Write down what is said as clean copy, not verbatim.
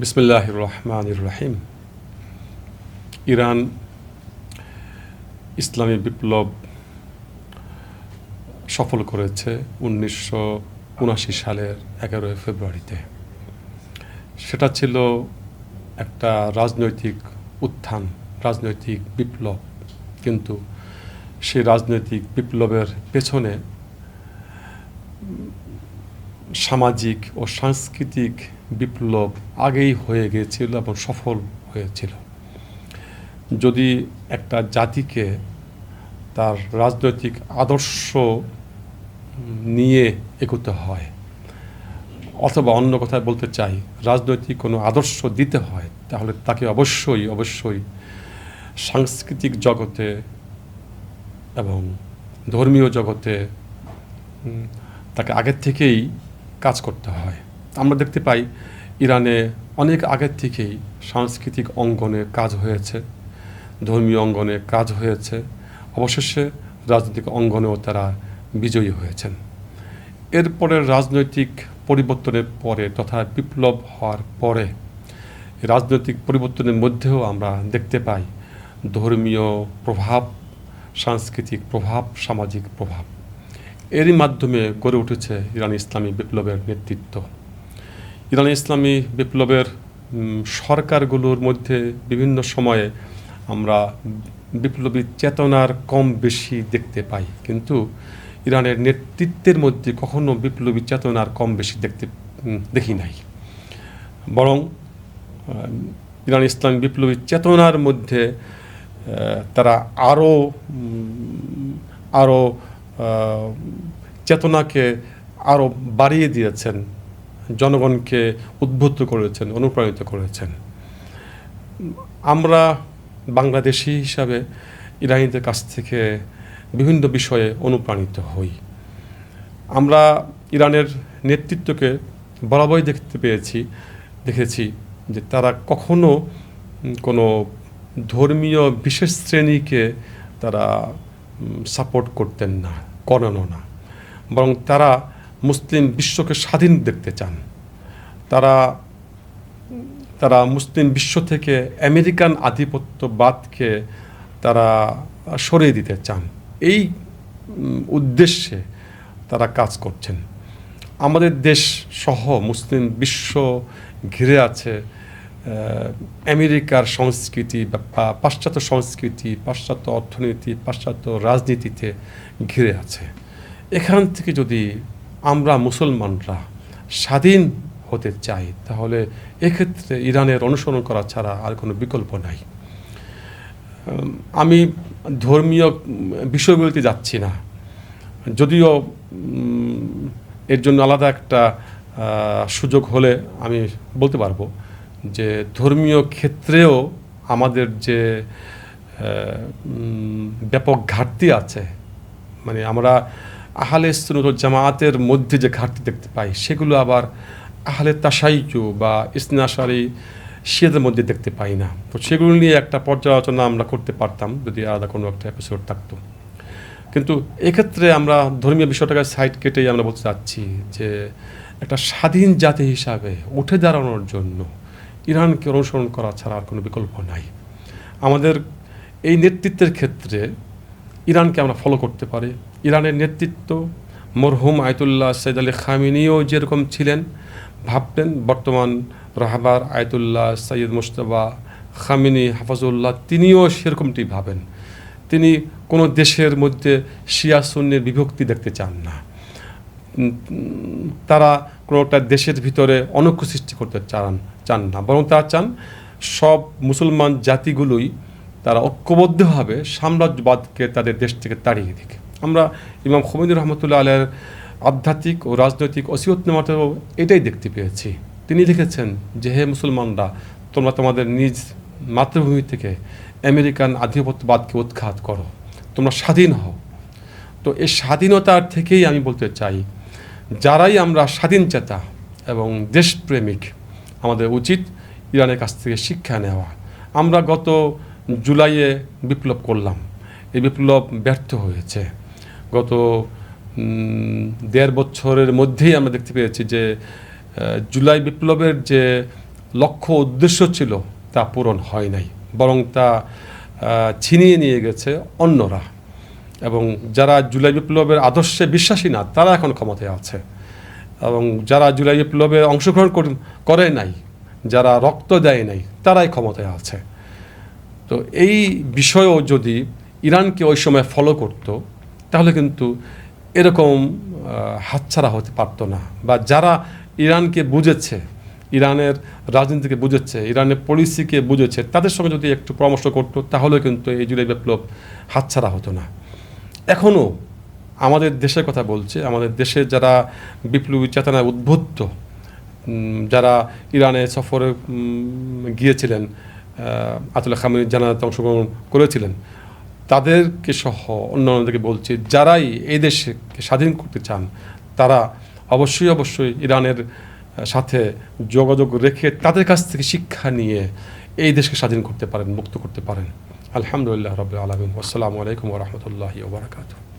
বিসমিল্লাহির রহমানির রহিম। ইরান ইসলামী বিপ্লব সফল করেছে 1979 সালের 11 ফেব্রুয়ারিতে। সেটা ছিল একটা রাজনৈতিক উত্থান, রাজনৈতিক বিপ্লব। কিন্তু সেই রাজনৈতিক বিপ্লবের পেছনে সামাজিক ও সাংস্কৃতিক বিপ্লব আগেই হয়ে গিয়েছিল এবং সফল হয়েছিল। যদি একটা জাতিকে তার রাজনৈতিক আদর্শ নিয়ে এগোতে হয়, অথবা অন্য কথায় বলতে চাই, রাজনৈতিক কোনো আদর্শ দিতে হয়, তাহলে তাকে অবশ্যই সাংস্কৃতিক জগতে এবং ধর্মীয় জগতে তাকে আগের থেকেই কাজ করতে হয়। আমরা দেখতে পাই ইরানে অনেক আগের থেকেই সাংস্কৃতিক অঙ্গনে কাজ হয়েছে, ধর্মীয় অঙ্গনে কাজ হয়েছে, অবশেষে রাজনৈতিক অঙ্গনেও তারা বিজয়ী হয়েছেন। এরপরে রাজনৈতিক পরিবর্তনের পরে তথা বিপ্লব হওয়ার পরে রাজনৈতিক পরিবর্তনের মধ্যেও আমরা দেখতে পাই ধর্মীয় প্রভাব, সাংস্কৃতিক প্রভাব, সামাজিক প্রভাব। এরই মাধ্যমে গড়ে উঠেছে ইরানি ইসলামী বিপ্লবের নেতৃত্ব। ইরানি ইসলামী বিপ্লবের সরকারগুলোর মধ্যে বিভিন্ন সময়ে আমরা বিপ্লবী চেতনার কম বেশি দেখতে পাই, কিন্তু ইরানের নেতৃত্বের মধ্যে কখনো বিপ্লবী চেতনার কম বেশি দেখি নাই। বরং ইরানি ইসলামী বিপ্লবী চেতনার মধ্যে তারা আরও চেতনাকে আরও বাড়িয়ে দিয়েছেন, জনগণকে উদ্বুদ্ধ করেছেন, অনুপ্রাণিত করেছেন। আমরা বাংলাদেশি হিসাবে ইরানিদের কাছ থেকে বিভিন্ন বিষয়ে অনুপ্রাণিত হই। আমরা ইরানের নেতৃত্বকে বরাবরই দেখেছি যে তারা কখনো কোনো ধর্মীয় বিশেষ শ্রেণীকে তারা সাপোর্ট করতেন না, করেনও না। বরং তারা মুসলিম বিশ্বকে স্বাধীন দেখতে চান। তারা মুসলিম বিশ্ব থেকে আমেরিকান আধিপত্যবাদকে তারা সরিয়ে দিতে চান। এই উদ্দেশ্যে তারা কাজ করছেন। আমাদের দেশ সহ মুসলিম বিশ্ব ঘিরে আছে আমেরিকার সংস্কৃতি বা পাশ্চাত্য সংস্কৃতি, পাশ্চাত্য অর্থনীতি, পাশ্চাত্য রাজনীতিতে ঘিরে আছে। এখান থেকে যদি আমরা মুসলমানরা স্বাধীন হতে চাই, তাহলে এক্ষেত্রে ইরানের অনুসরণ করা ছাড়া আর কোনো বিকল্প নাই। আমি ধর্মীয় বিষয়গুলিতে যাচ্ছি না, যদিও এর জন্য আলাদা একটা সুযোগ হলে আমি বলতে পারবো যে ধর্মীয় ক্ষেত্রেও আমাদের যে ব্যাপক ঘাটতি আছে, মানে আমরা আহলে সুন্নাত ওয়াল জামাতের মধ্যে যে ঘাটতি দেখতে পাই, সেগুলো আবার আহলে তাশাইয়্যু বা ইসনা আশারি শিয়াদের মধ্যে দেখতে পাই না। তো সেগুলো নিয়ে একটা পর্যালোচনা আমরা করতে পারতাম যদি আলাদা কোনো একটা এপিসোড থাকতো। কিন্তু এক্ষেত্রে আমরা ধর্মীয় বিষয়টাকে সাইড কেটেই আমরা বলতে চাচ্ছি যে একটা স্বাধীন জাতি হিসাবে উঠে দাঁড়ানোর জন্য ইরানকে অনুসরণ করা ছাড়া আর কোনো বিকল্প নাই। আমাদের এই নেতৃত্বের ক্ষেত্রে ইরানকে আমরা ফলো করতে পারি। ইরানের নেতৃত্ব মরহুম আয়াতুল্লাহ সৈয়দ আলী খামেনিও যেরকম ছিলেন, ভাবতেন, বর্তমান রাহবার আয়াতুল্লাহ সৈয়দ মুজতবা খামেনি হাফাজুল্লাহ তিনিও সেরকমটি ভাবেন। তিনি কোনো দেশের মধ্যে শিয়া সুন্নির বিভক্তি দেখতে চান না। তারা কোনোটা দেশের ভিতরে অনৈক্য সৃষ্টি করতে চান না, বরং তারা চান সব মুসলমান জাতিগুলোই তারা ঐক্যবদ্ধভাবে সাম্রাজ্যবাদকে তাদের দেশ থেকে তাড়িয়ে দিক। আমরা ইমাম খোমেনি রহমতুল্লাহ আলাইহির আধ্যাত্মিক ও রাজনৈতিক ওসিয়তনামাতেও এটাই দেখতে পেয়েছি। তিনি লিখেছেন যে হে মুসলমানরা, তোমরা তোমাদের নিজ মাতৃভূমি থেকে আমেরিকান আধিপত্যবাদকে উৎখাত করো, তোমরা স্বাধীন হও। তো এই স্বাধীনতার থেকেই আমি বলতে চাই, যারাই আমরা স্বাধীনচেতা এবং দেশপ্রেমিক, আমাদের উচিত ইরানের কাছ থেকে শিক্ষা নেওয়া। আমরা গত জুলাইয়ে বিপ্লব করলাম, এই বিপ্লব ব্যর্থ হয়েছে। গত 1.5 বছরের মধ্যেই আমরা দেখতে পেয়েছি যে জুলাই বিপ্লবের যে লক্ষ্য উদ্দেশ্য ছিল তা পূরণ হয় নাই, বরং তা ছিনিয়ে নিয়ে গেছে অন্যরা। এবং যারা জুলাই বিপ্লবের আদর্শে বিশ্বাসী না তারা এখন ক্ষমতায় আছে, এবং যারা জুলাই বিপ্লবে অংশগ্রহণ করে নাই, যারা রক্ত দেয় নাই, তারাই ক্ষমতায় আছে। তো এই বিষয়েও যদি ইরানকে ওই সময় ফলো করত, তাহলে কিন্তু এরকম হাতছাড়া হতে পারতো না। বা যারা ইরানকে বুঝেছে, ইরানের রাজনীতিকে বুঝেছে, ইরানের পলিসিকে বুঝেছে, তাদের সঙ্গে যদি একটু পরামর্শ করতো, তাহলে কিন্তু এই জুলাই বিপ্লব হাতছাড়া হতো না। এখনও আমাদের দেশের কথা বলছে, আমাদের দেশে যারা বিপ্লবী চেতনায় উদ্বুদ্ধ, যারা ইরানে সফরে গিয়েছিলেন, আয়াতুল্লাহ খামেনির জানাজাতে অংশগ্রহণ করেছিলেন, তাদেরকে সহ অন্যান্যদেরকে বলছি, যারাই এই দেশকে স্বাধীন করতে চান তারা অবশ্যই ইরানের সাথে যোগাযোগ রেখে তাদের কাছ থেকে শিক্ষা নিয়ে এই দেশকে স্বাধীন করতে পারেন, মুক্ত করতে পারেন। আলহামদুলিল্লাহ রাব্বিল আলামিন। আসসালামু আলাইকুম ওয়া রাহমাতুল্লাহি ওয়া বারাকাতুহু।